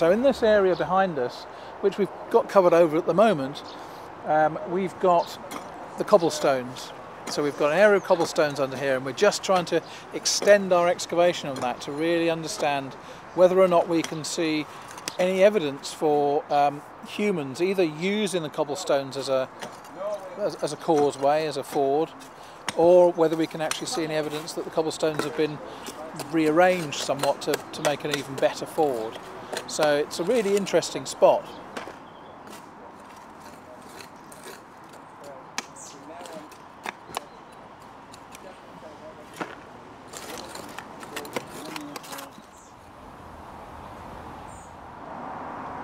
So in this area behind us, which we've got covered over at the moment, we've got the cobblestones. So we've got an area of cobblestones under here, and we're just trying to extend our excavation on that to really understand whether or not we can see any evidence for humans either using the cobblestones as a causeway, as a ford, or whether we can actually see any evidence that the cobblestones have been rearranged somewhat to make an even better ford. So it's a really interesting spot.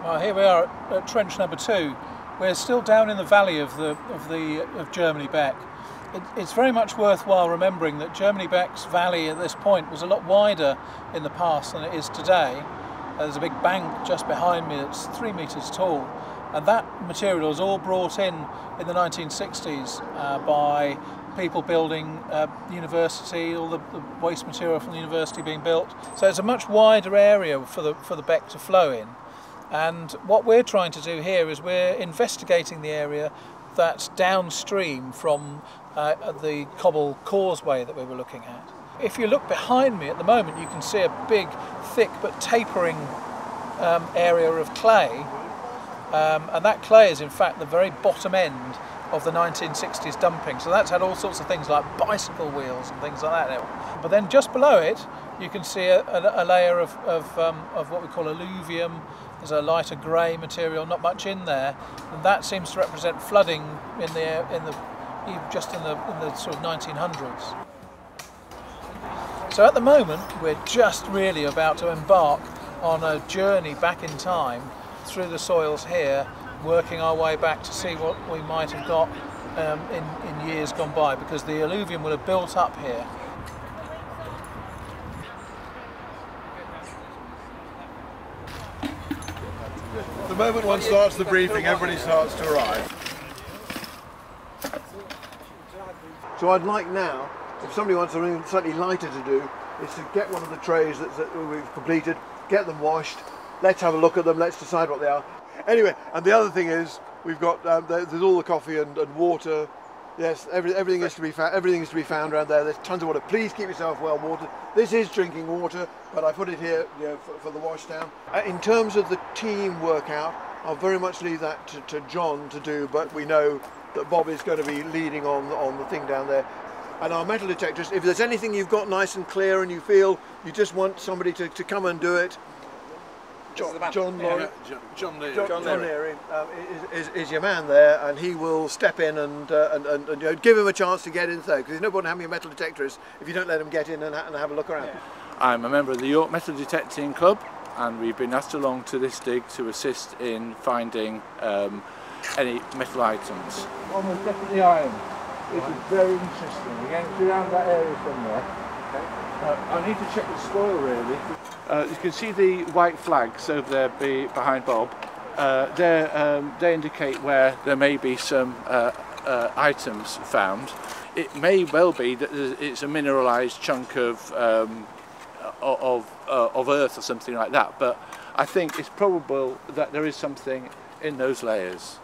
Well, here we are at trench number 2. We're still down in the valley of Germany Beck. It's very much worthwhile remembering that Germany Beck's valley at this point was a lot wider in the past than it is today. There's a big bank just behind me that's 3 metres tall, and that material was all brought in the 1960s by people building university, all the waste material from the university being built. So it's a much wider area for the beck to flow in. And what we're trying to do here is we're investigating the area that's downstream from the cobble causeway that we were looking at. If you look behind me at the moment, you can see a big, thick but tapering area of clay, and that clay is in fact the very bottom end of the 1960s dumping. So that's had all sorts of things like bicycle wheels and things like that. But then just below it, you can see a layer of what we call alluvium. There's a lighter grey material, not much in there, and that seems to represent flooding in the sort of 1900s. So at the moment, we're just really about to embark on a journey back in time through the soils here, working our way back to see what we might have got in years gone by, because the alluvium will have built up here. The moment one starts the briefing, everybody starts to arrive. So I'd like now, if somebody wants something slightly lighter to do, is to get one of the trays that we've completed, get them washed, let's have a look at them, let's decide what they are. Anyway, and the other thing is, we've got, there's all the coffee and water. Yes, everything is to be found. Everything is to be found around there. There's tons of water. Please keep yourself well watered. This is drinking water, but I put it here, for the wash down. In terms of the team workout, I'll very much leave that to John to do. But we know that Bob is going to be leading on the thing down there. And our metal detectors. If there's anything you've got nice and clear and you feel you just want somebody to come and do it, John Leary is your man there, and he will step in and give him a chance to get in there, because there's no point having a metal detectorist if you don't let him get in and have a look around. Yeah. I'm a member of the York Metal Detecting Club, and we've been asked along to this dig to assist in finding any metal items. Almost definitely iron. This is very interesting. Again, it's around that area somewhere. I need to check the soil really. You can see the white flags over there behind Bob. They indicate where there may be some items found. It may well be that it's a mineralised chunk of earth or something like that, but I think it's probable that there is something in those layers.